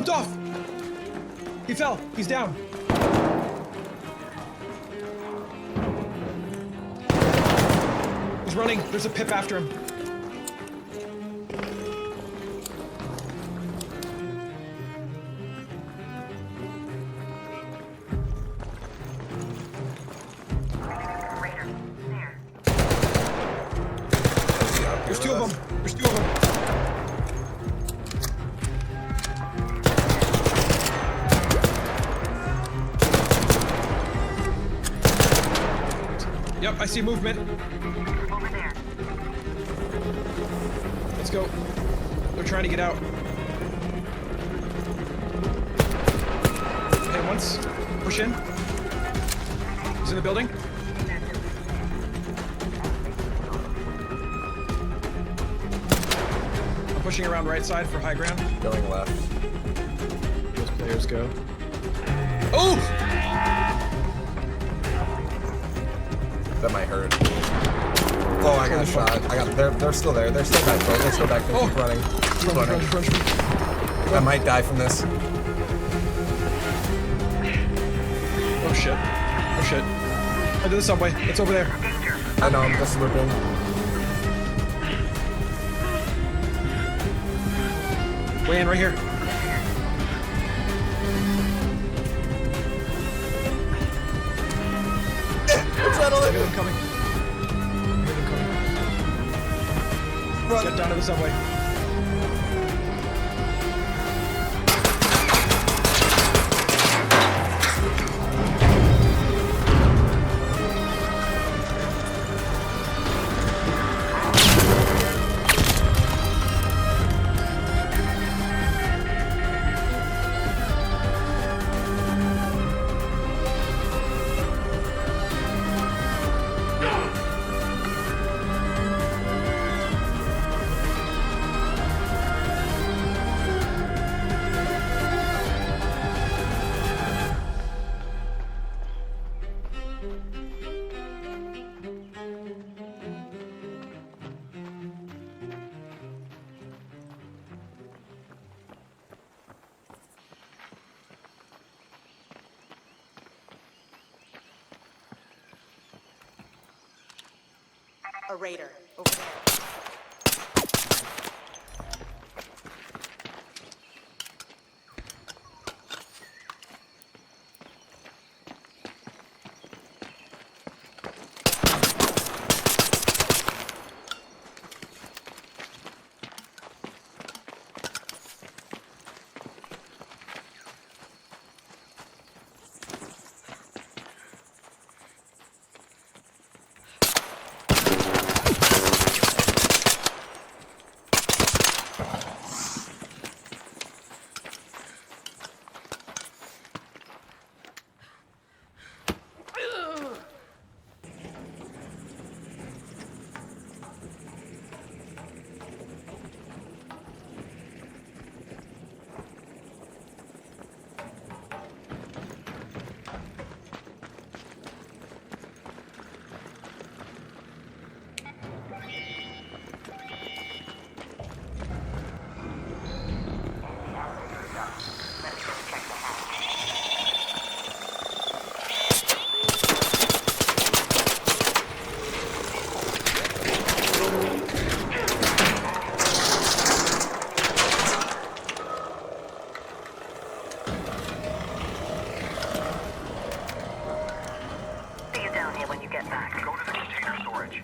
jumped off. He fell. He's down. He's running. There's a pip after him. There's two of them. There's two of them. Yep, I see movement. Over there. Let's go. They're trying to get out. Hey, once. Push in. He's in the building. I'm pushing around right side for high ground. Going left. Those players go. Oh! That might hurt. Oh, I got a shot. They're still there. They're still back there. They're still back there. Oh. Keep running. Keep running. Run. I might die from this. Oh shit. Oh shit. Into the subway. It's over there. I know, I'm just looping. Way in right here. I hear them coming. Run. Get down to the subway. A raider. Over there.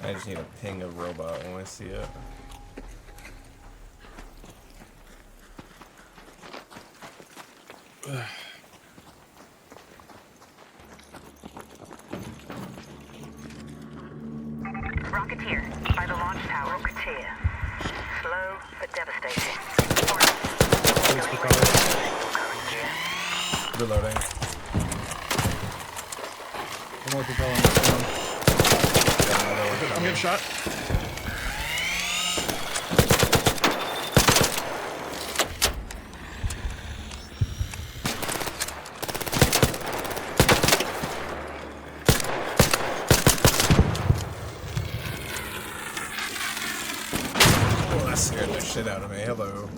I just need to ping a robot when I see it. Rocketeer by the launch tower. Rocketeer. Slow but devastating. Reloading. One more propeller on this one. I'm getting shot. Oh, that scared the shit out of me. Hello.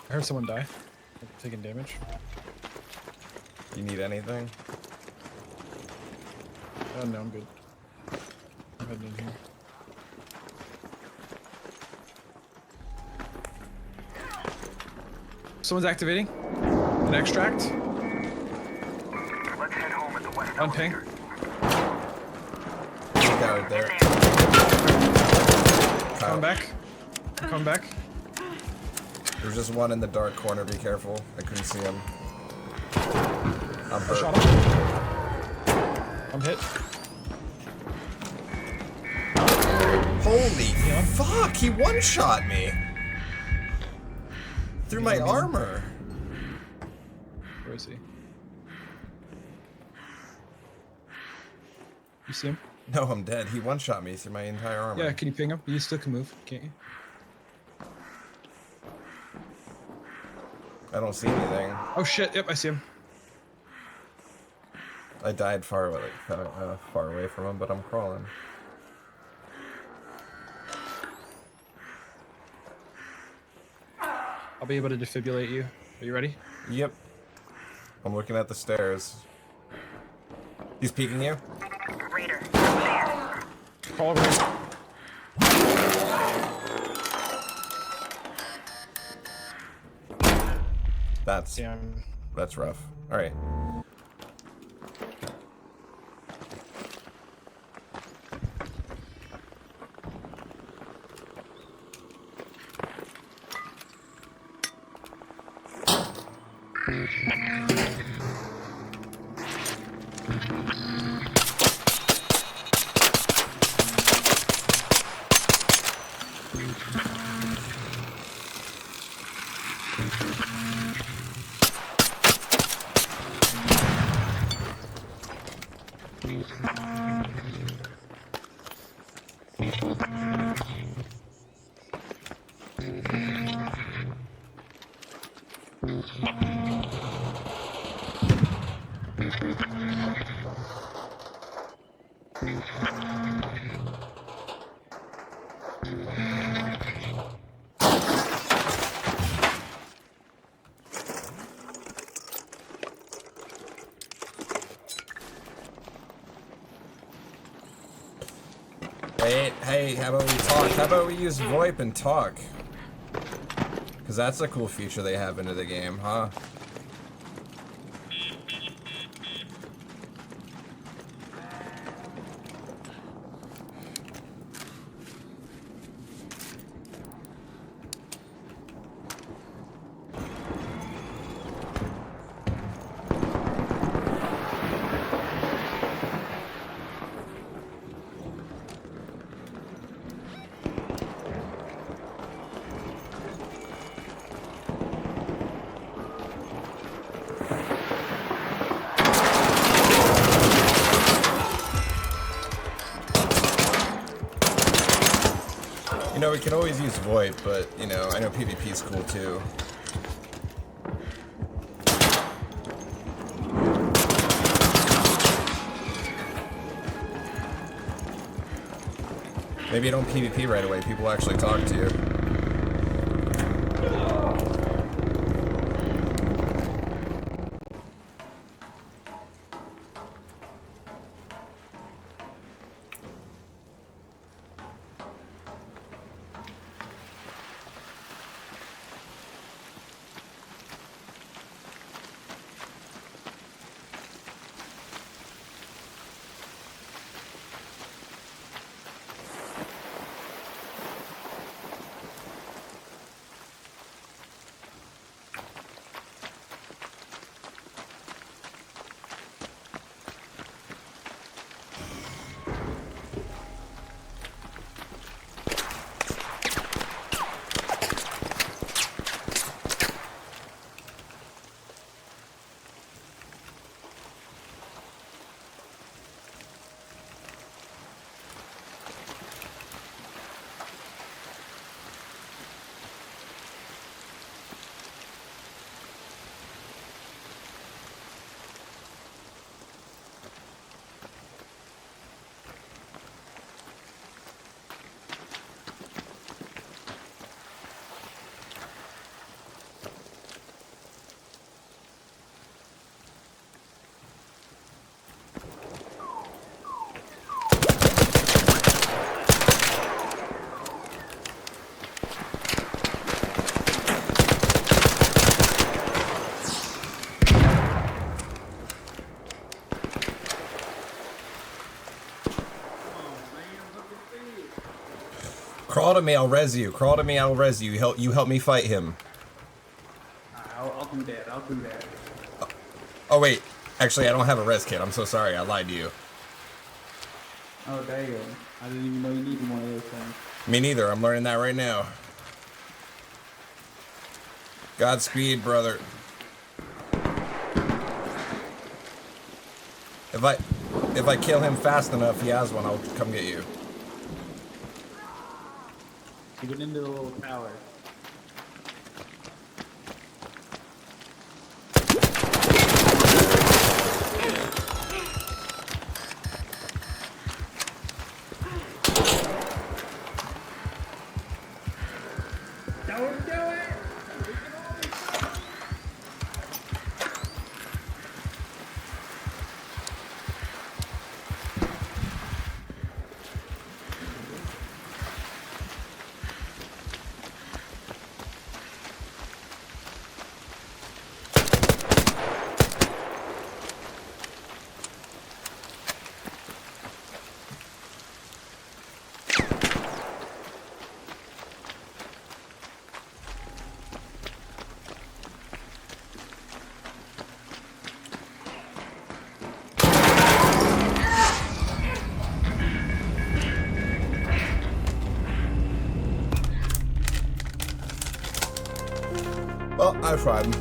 I heard someone die. I'm taking damage. You need anything? No, I'm good. I'm heading in here. Someone's activating an extract. Let's head home at the west On ping. Guy right there. Come back. Come back. There's just one in the dark corner. Be careful. I couldn't see him. I'm hurt. Shot him. I'm hit. Holy fuck! He one-shot me through my armor. Where is he? You see him? No, I'm dead. He one-shot me through my entire armor. Yeah, can you ping him? You still can move, can't you? I don't see anything. Oh shit, yep, I see him. I died far away from him, but I'm crawling. I'll be able to defibrillate you. Are you ready? Yep. I'm looking at the stairs. He's peeking you? Raider, there. Crawl over here. Damn. That's rough. Alright. Hey, how about we talk? How about we use VoIP and talk? Because that's a cool feature they have into the game, huh? You know, we can always use VoIP, but, you know, I know PvP's cool too. Maybe you don't PvP right away, people actually talk to you. to me, I'll res you. Crawl to me, I'll res you. You help me fight him. I'll do that. I'll do that. Oh wait, actually I don't have a res kit. I'm so sorry. I lied to you. Oh damn! I didn't even know you needed one of those things. Me neither. I'm learning that right now. Godspeed, brother. If I kill him fast enough, he has one. I'll come get you. You get into the little tower. Don't do it! Well, I tried him.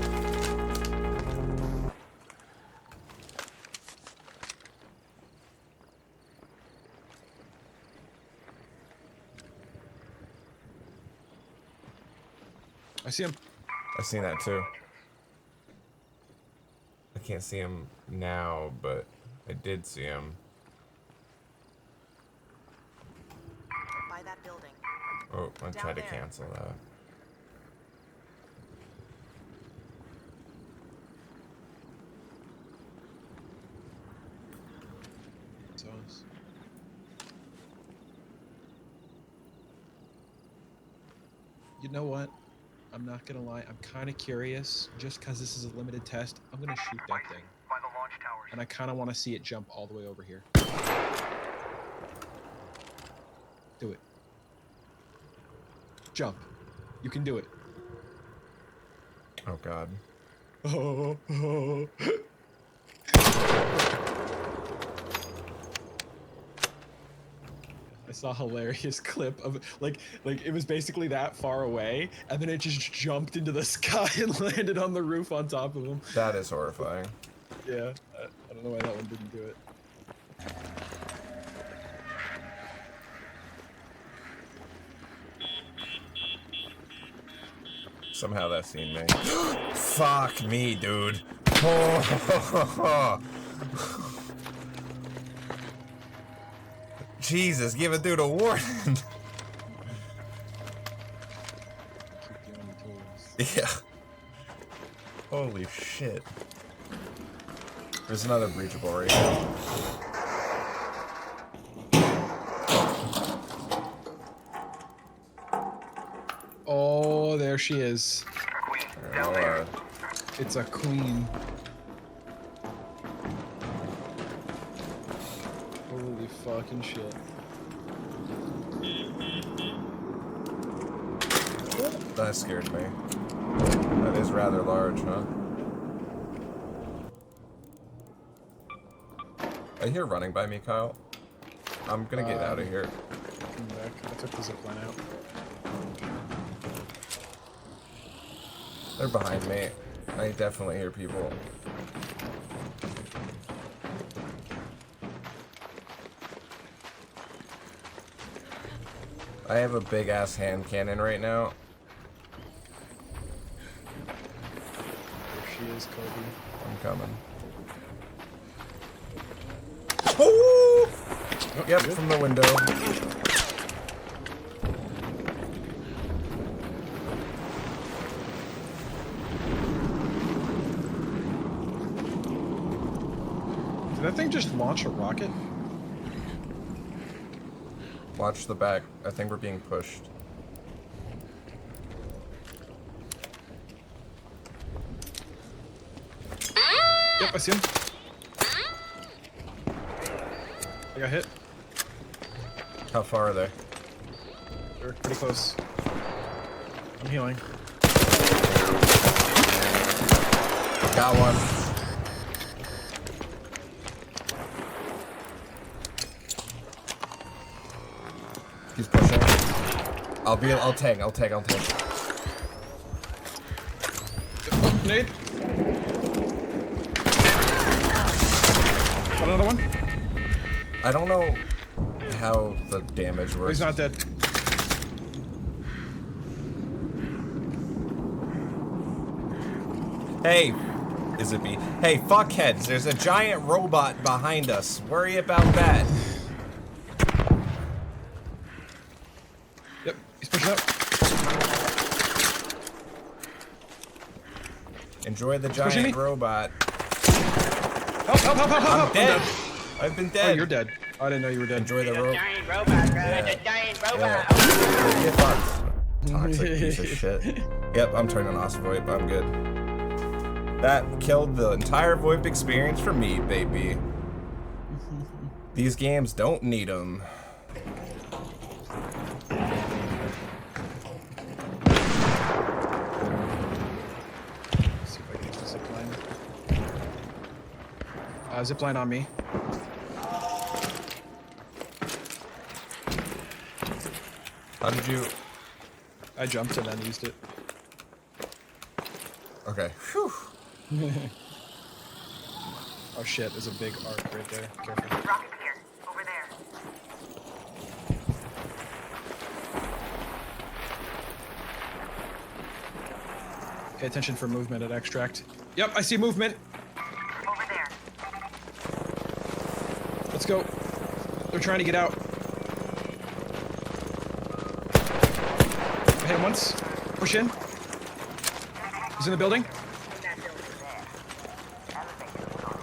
I see him. I've seen that too. I can't see him now, but I did see him. By that building. Oh, I tried to there. cancel that. So you know what? I'm not gonna lie. I'm kind of curious. Just because this is a limited test, I'm gonna shoot that thing. By the launch towers. And I kind of want to see it jump all the way over here. Do it. Jump. You can do it. Oh god. Oh. I saw a hilarious clip of like it was basically that far away, and then it just jumped into the sky and landed on the roof on top of him. That is horrifying. Yeah, I don't know why that one didn't do it. Somehow that's seen me. Fuck me, dude. Oh. Jesus, give a dude a warning. Keep you on your toes. Yeah. Holy shit. There's another breachable right here. Oh, there she is. I'll, It's a queen. Holy fucking shit. that scared me. That is rather large, huh? I hear running by me, Kyle. I'm gonna get out of here. Come back. I took the zipline out. They're behind me. I definitely hear people. I have a big ass hand cannon right now. There she is, Kobe. I'm coming. Oh! Yep, from the window. Did that thing just launch a rocket? Watch the back. I think we're being pushed. Yep, I see him. I got hit. How far are they? They're pretty close. I'm healing. Got one. He's pushing. I'll tank. Oh, nade. Another one. I don't know how the damage works. He's not dead. Hey, is it me? Hey, fuckheads, there's a giant robot behind us. Worry about that. Yep, he's pushing up. Enjoy the Pushing me? giant robot. Help! I'm dead. dead. I've been Oh, dead. you're dead. I didn't know you were dead. Enjoy the robot. Giant robot, bro. Yeah. The giant robot. Yeah. Get fucked. Toxic piece of shit. Yep, I'm turning off VoIP. I'm good. That killed the entire VoIP experience for me, baby. These games don't need them. See if I can get the zipline. Zipline on me. How did you... I jumped and then used it. Okay. Whew. Oh shit, there's a big arc right there. Careful. Rocketeer, over there. Pay attention for movement at extract. Yep, I see movement. Over there. Let's go. They're trying to get out. I hit him once. Push in. He's in the building. In that building there. Elevator.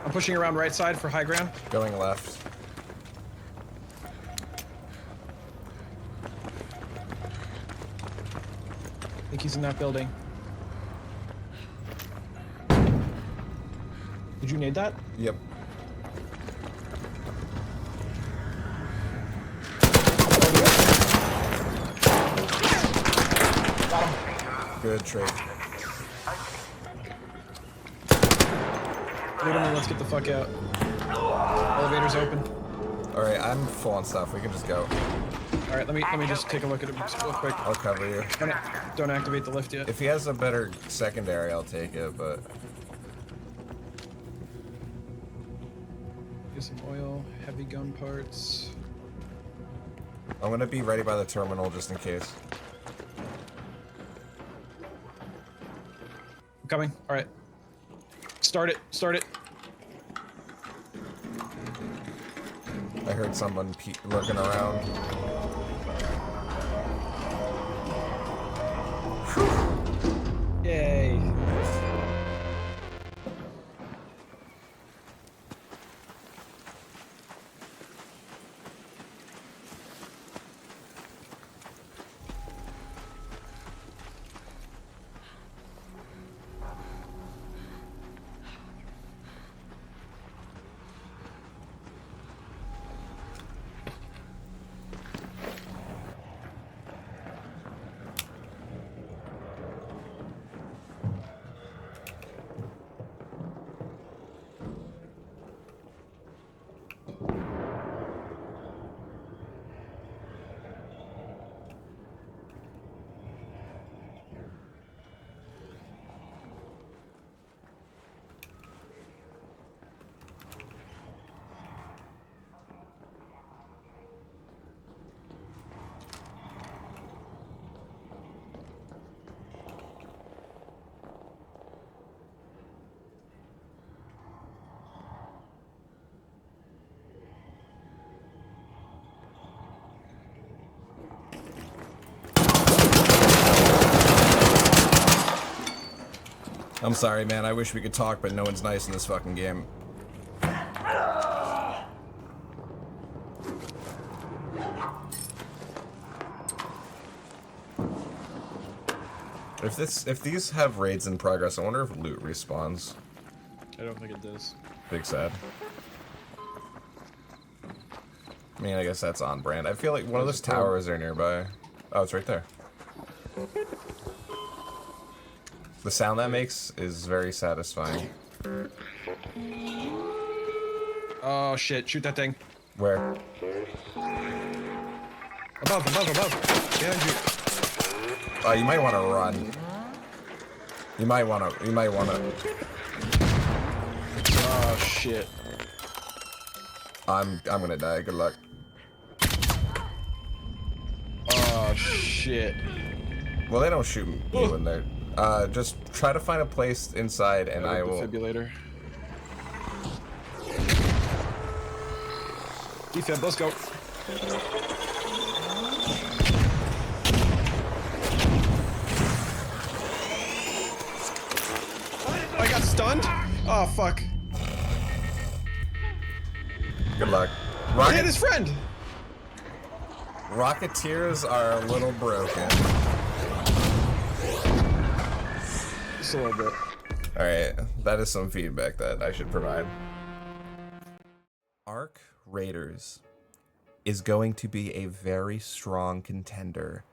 I'm pushing around right side for high ground. Going left. I think he's in that building. Did you nade that? Yep. Good trade. Loot him and let's get the fuck out. Elevator's open. Alright, I'm full on stuff. We can just go. All right, let me just take a look at it real quick. I'll cover you. Don't activate the lift yet. If he has a better secondary, I'll take it, but... Get some oil, heavy gun parts. I'm gonna be ready by the terminal just in case. I'm coming. All right. Start it. Start it. I heard someone looking around. Yay. I'm sorry, man. I wish we could talk, but no one's nice in this fucking game. If these have raids in progress, I wonder if loot respawns. I don't think it does. Big sad. I mean, I guess that's on brand. I feel like one of those towers are nearby. Oh, it's right there. The sound that makes is very satisfying. Oh shit, shoot that thing. Where? Above. Behind you. Oh, you might want to run. You might want to. Oh shit. I'm gonna die. Good luck. Oh shit. Well, they don't shoot you in there. Just try to find a place inside, and I will. Defibrillator. Defib, let's go. I got stunned. Oh fuck. Good luck. I hit his friend. Rocketeers are a little broken. Just a little bit. Alright, that is some feedback that I should provide. Arc Raiders is going to be a very strong contender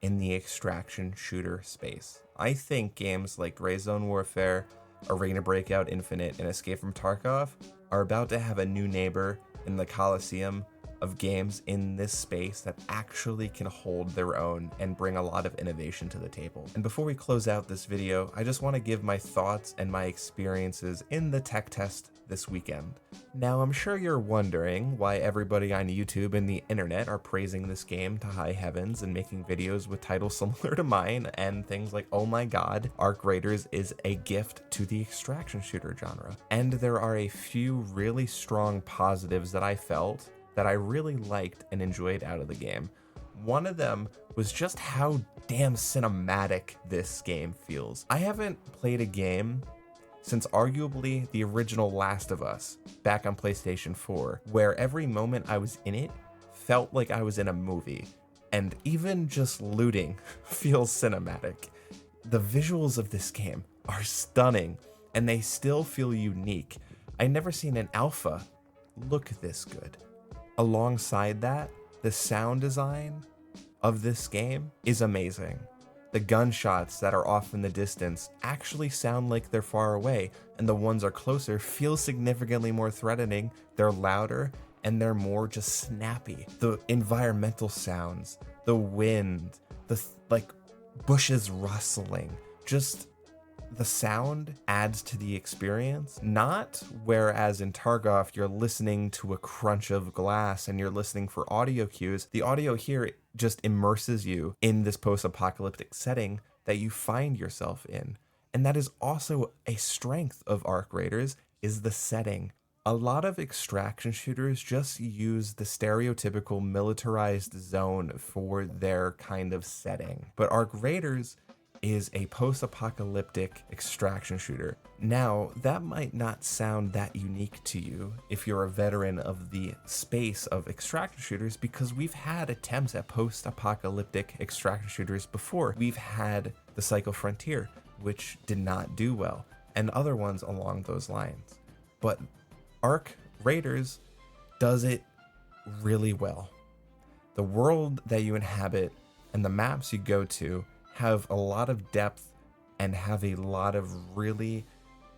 in the extraction shooter space. I think games like Gray Zone Warfare, Arena Breakout Infinite, and Escape from Tarkov are about to have a new neighbor in the Coliseum of games in this space that actually can hold their own and bring a lot of innovation to the table. And before we close out this video, I just want to give my thoughts and my experiences in the tech test this weekend. Now, I'm sure you're wondering why everybody on YouTube and the internet are praising this game to high heavens and making videos with titles similar to mine and things like, oh my god, Arc Raiders is a gift to the extraction shooter genre. And there are a few really strong positives that I felt that I really liked and enjoyed out of the game. One of them was just how damn cinematic this game feels. I haven't played a game since arguably the original Last of Us back on PlayStation 4, where every moment I was in it felt like I was in a movie, and even just looting feels cinematic. The visuals of this game are stunning, and they still feel unique. I never seen an alpha look this good. Alongside that, the sound design of this game is amazing. The gunshots that are off in the distance actually sound like they're far away, and the ones are closer feel significantly more threatening, they're louder, and they're more just snappy. The environmental sounds, the wind, the bushes rustling, just the sound adds to the experience. Not whereas in Tarkov you're listening to a crunch of glass and you're listening for audio cues. The audio here just immerses you in this post-apocalyptic setting that you find yourself in. And that is also a strength of Arc Raiders, is the setting. A lot of extraction shooters just use the stereotypical militarized zone for their kind of setting. But Arc Raiders is a post-apocalyptic extraction shooter. Now, that might not sound that unique to you if you're a veteran of the space of extraction shooters, because we've had attempts at post-apocalyptic extraction shooters before. We've had the Psycho Frontier, which did not do well, and other ones along those lines. But Arc Raiders does it really well. The world that you inhabit and the maps you go to have a lot of depth and have a lot of really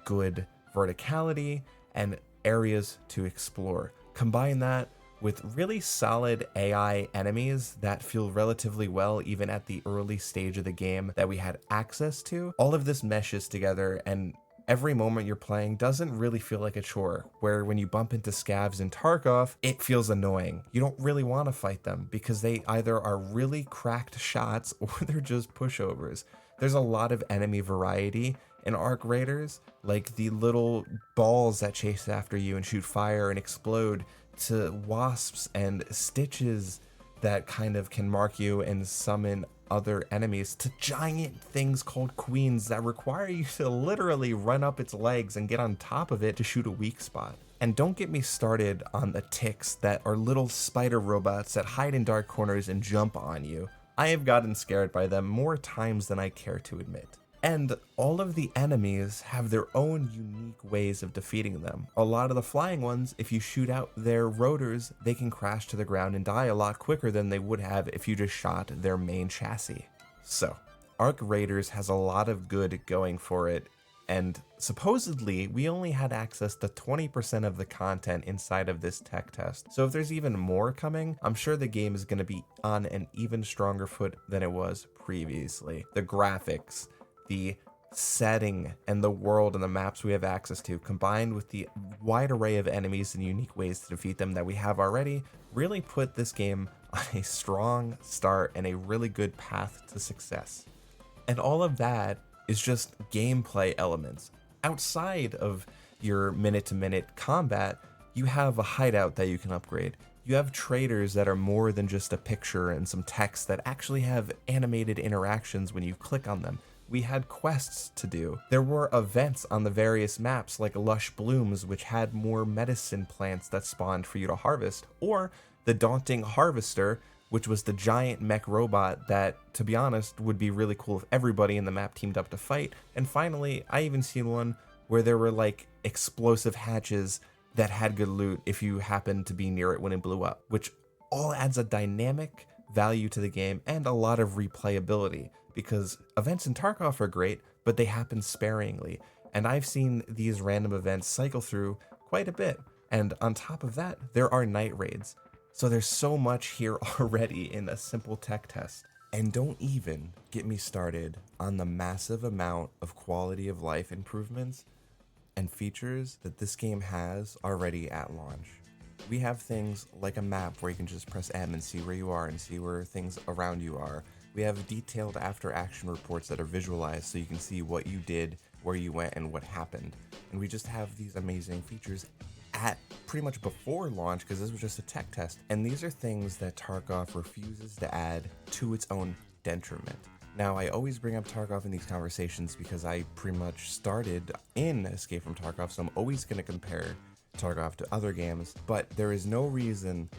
good verticality and areas to explore. Combine that with really solid AI enemies that feel relatively well even at the early stage of the game that we had access to. All of this meshes together, and every moment you're playing doesn't really feel like a chore, where when you bump into scavs in Tarkov, it feels annoying. You don't really want to fight them because they either are really cracked shots or they're just pushovers. There's a lot of enemy variety in Arc Raiders, like the little balls that chase after you and shoot fire and explode, to wasps and stitches that kind of can mark you and summon other enemies, to giant things called queens that require you to literally run up its legs and get on top of it to shoot a weak spot. And don't get me started on the ticks that are little spider robots that hide in dark corners and jump on you. I have gotten scared by them more times than I care to admit. And all of the enemies have their own unique ways of defeating them. A lot of the flying ones, if you shoot out their rotors, they can crash to the ground and die a lot quicker than they would have if you just shot their main chassis. So, Arc Raiders has a lot of good going for it, and supposedly we only had access to 20% of the content inside of this tech test. So if there's even more coming, I'm sure the game is going to be on an even stronger foot than it was previously. The graphics, the setting, and the world and the maps we have access to, combined with the wide array of enemies and unique ways to defeat them that we have already, really put this game on a strong start and a really good path to success. And all of that is just gameplay elements. Outside of your minute-to-minute combat, you have a hideout that you can upgrade. You have traders that are more than just a picture and some text that actually have animated interactions when you click on them. We had quests to do. There were events on the various maps like Lush Blooms, which had more medicine plants that spawned for you to harvest, or the Daunting Harvester, which was the giant mech robot that, to be honest, would be really cool if everybody in the map teamed up to fight. And finally, I even seen one where there were like explosive hatches that had good loot if you happened to be near it when it blew up, which all adds a dynamic value to the game and a lot of replayability, because events in Tarkov are great, but they happen sparingly. And I've seen these random events cycle through quite a bit. And on top of that, there are night raids. So there's so much here already in a simple tech test. And don't even get me started on the massive amount of quality of life improvements and features that this game has already at launch. We have things like a map where you can just press M and see where you are and see where things around you are. We have detailed after action reports that are visualized so you can see what you did, where you went, and what happened. And we just have these amazing features at pretty much before launch, because this was just a tech test. And these are things that Tarkov refuses to add to its own detriment. Now, I always bring up Tarkov in these conversations because I pretty much started in Escape from Tarkov, so I'm always going to compare Tarkov to other games, but there is no reason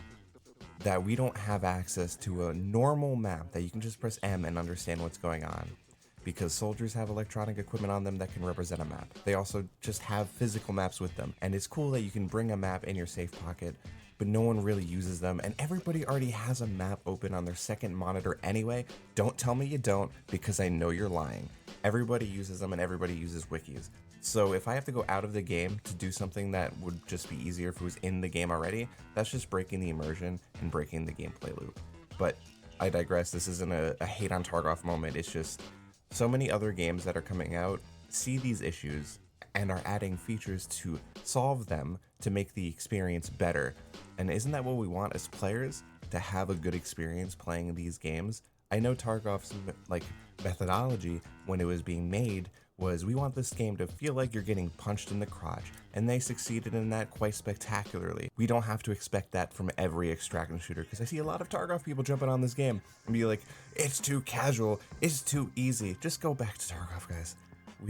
that we don't have access to a normal map that you can just press M and understand what's going on, because soldiers have electronic equipment on them that can represent a map. They also just have physical maps with them, and it's cool that you can bring a map in your safe pocket, but no one really uses them, and everybody already has a map open on their second monitor anyway. Don't tell me you don't, because I know you're lying. Everybody uses them and everybody uses wikis. So if I have to go out of the game to do something that would just be easier if it was in the game already, that's just breaking the immersion and breaking the gameplay loop. But I digress. This isn't a hate on Tarkov moment. It's just so many other games that are coming out see these issues and are adding features to solve them to make the experience better. And isn't that what we want as players? To have a good experience playing these games? I know Tarkov's methodology when it was being made was, we want this game to feel like you're getting punched in the crotch, and they succeeded in that quite spectacularly. We don't have to expect that from every extraction shooter, because I see a lot of Tarkov people jumping on this game and be like, it's too casual, it's too easy. Just go back to Tarkov, guys.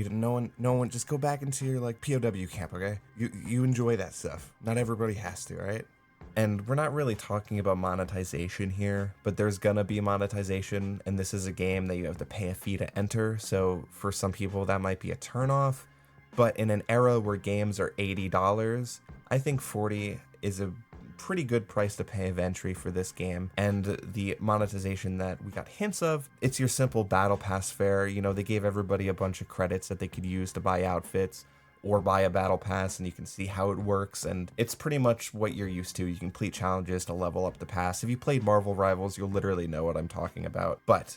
No one, just go back into your POW camp, okay? You enjoy that stuff. Not everybody has to, right? And we're not really talking about monetization here, but there's gonna be monetization, and this is a game that you have to pay a fee to enter, so for some people that might be a turnoff. But in an era where games are $80, I think $40 is a pretty good price to pay of entry for this game. And the monetization that we got hints of, it's your simple battle pass fare. You know, they gave everybody a bunch of credits that they could use to buy outfits or buy a battle pass, and you can see how it works, and it's pretty much what you're used to. You complete challenges to level up the pass. If you played Marvel Rivals, you'll literally know what I'm talking about. But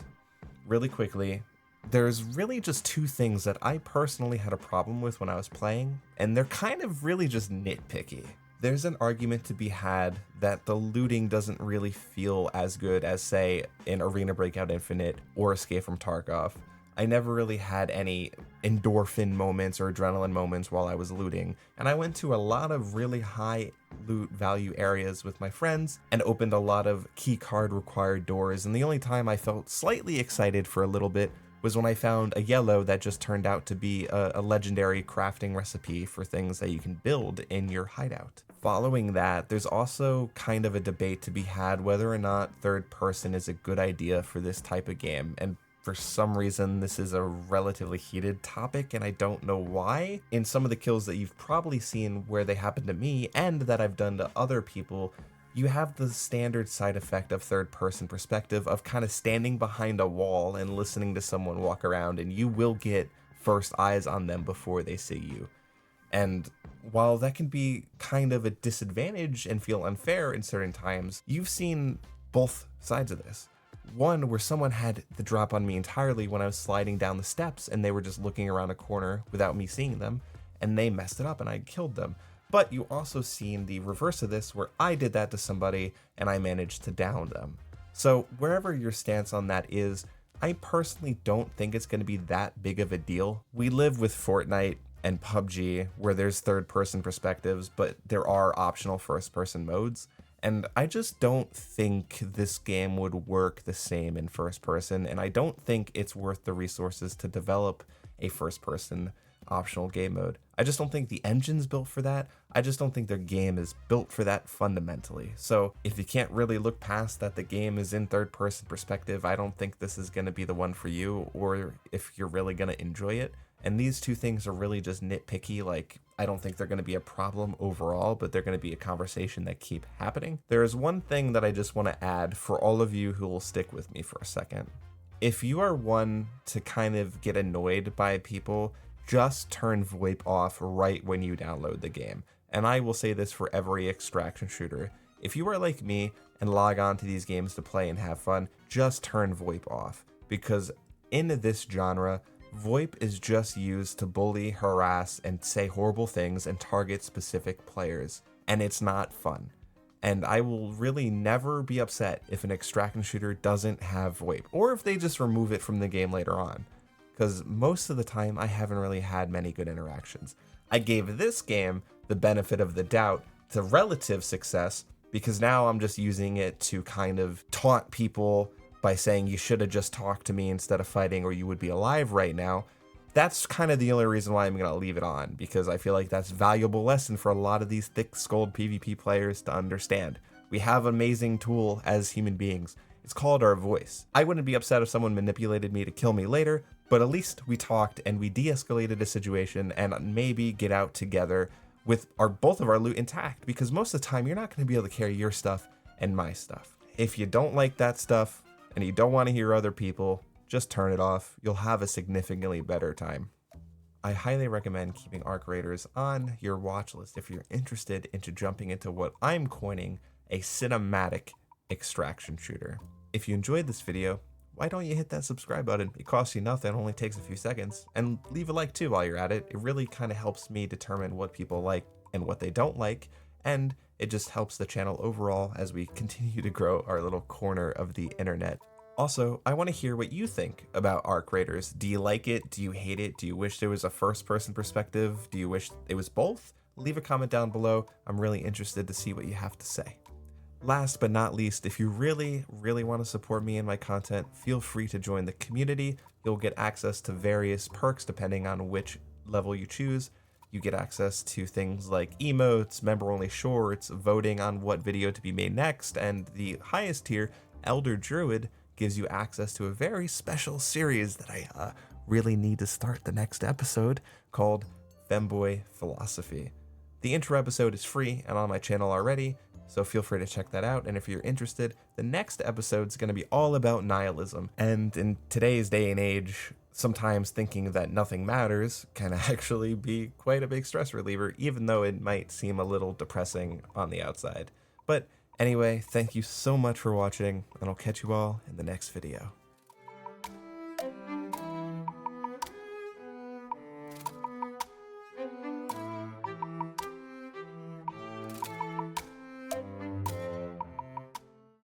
really quickly, there's really just two things that I personally had a problem with when I was playing, and they're kind of really just nitpicky. There's an argument to be had that the looting doesn't really feel as good as, say, in Arena Breakout Infinite or Escape from Tarkov. I never really had any endorphin moments or adrenaline moments while I was looting, and I went to a lot of really high loot value areas with my friends and opened a lot of key card required doors, and the only time I felt slightly excited for a little bit was when I found a yellow that just turned out to be a legendary crafting recipe for things that you can build in your hideout. Following that, there's also kind of a debate to be had whether or not third person is a good idea for this type of game, and For some reason, this is a relatively heated topic, and I don't know why. In some of the kills that you've probably seen where they happen to me and that I've done to other people, you have the standard side effect of third-person perspective of kind of standing behind a wall and listening to someone walk around, and you will get first eyes on them before they see you. And while that can be kind of a disadvantage and feel unfair in certain times, you've seen both sides of this. One where someone had the drop on me entirely when I was sliding down the steps and they were just looking around a corner without me seeing them, and they messed it up and I killed them. But you also seen the reverse of this where I did that to somebody and I managed to down them. So wherever your stance on that is, I personally don't think it's going to be that big of a deal. We live with Fortnite and PUBG where there's third-person perspectives, but there are optional first-person modes. And I just don't think this game would work the same in first person, and I don't think it's worth the resources to develop a first person optional game mode. I just don't think the engine's built for that. I just don't think their game is built for that fundamentally. So if you can't really look past that the game is in third person perspective, I don't think this is going to be the one for you, or if you're really going to enjoy it. And these two things are really just nitpicky. Like, I don't think they're going to be a problem overall, but they're going to be a conversation that keep happening. There is one thing that I just want to add for all of you who will stick with me for a second. If you are one to kind of get annoyed by people, just turn VoIP off right when you download the game. And I will say this for every extraction shooter. If you are like me and log on to these games to play and have fun, just turn VoIP off. Because in this genre, VoIP is just used to bully, harass, and say horrible things and target specific players, and it's not fun. And I will really never be upset if an extraction shooter doesn't have VoIP, or if they just remove it from the game later on, because most of the time I haven't really had many good interactions. I gave this game the benefit of the doubt to relative success, because now I'm just using it to kind of taunt people by saying you should have just talked to me instead of fighting or you would be alive right now. That's kind of the only reason why I'm going to leave it on, because I feel like that's a valuable lesson for a lot of these thick-skulled PvP players to understand. We have an amazing tool as human beings. It's called our voice. I wouldn't be upset if someone manipulated me to kill me later, but at least we talked and we de-escalated a situation and maybe get out together with both of our loot intact, because most of the time you're not going to be able to carry your stuff and my stuff. If you don't like that stuff, and you don't want to hear other people, just turn it off. You'll have a significantly better time. I highly recommend keeping Arc Raiders on your watch list if you're interested into jumping into what I'm coining a cinematic extraction shooter. If you enjoyed this video, why don't you hit that subscribe button? It costs you nothing, only takes a few seconds. And leave a like too while you're at it. It really kind of helps me determine what people like and what they don't like, and it just helps the channel overall as we continue to grow our little corner of the internet. Also, I want to hear what you think about Arc Raiders. Do you like it? Do you hate it? Do you wish there was a first-person perspective? Do you wish it was both? Leave a comment down below. I'm really interested to see what you have to say. Last but not least, if you really want to support me and my content, feel free to join the community. You'll get access to various perks depending on which level you choose. You get access to things like emotes, member-only shorts, voting on what video to be made next, and the highest tier, Elder Druid, gives you access to a very special series that I really need to start the next episode, called Femboy Philosophy. The intro episode is free and on my channel already, so feel free to check that out. And if you're interested, the next episode is going to be all about nihilism. And in today's day and age, sometimes thinking that nothing matters can actually be quite a big stress reliever, even though it might seem a little depressing on the outside. But anyway, thank you so much for watching, and I'll catch you all in the next video.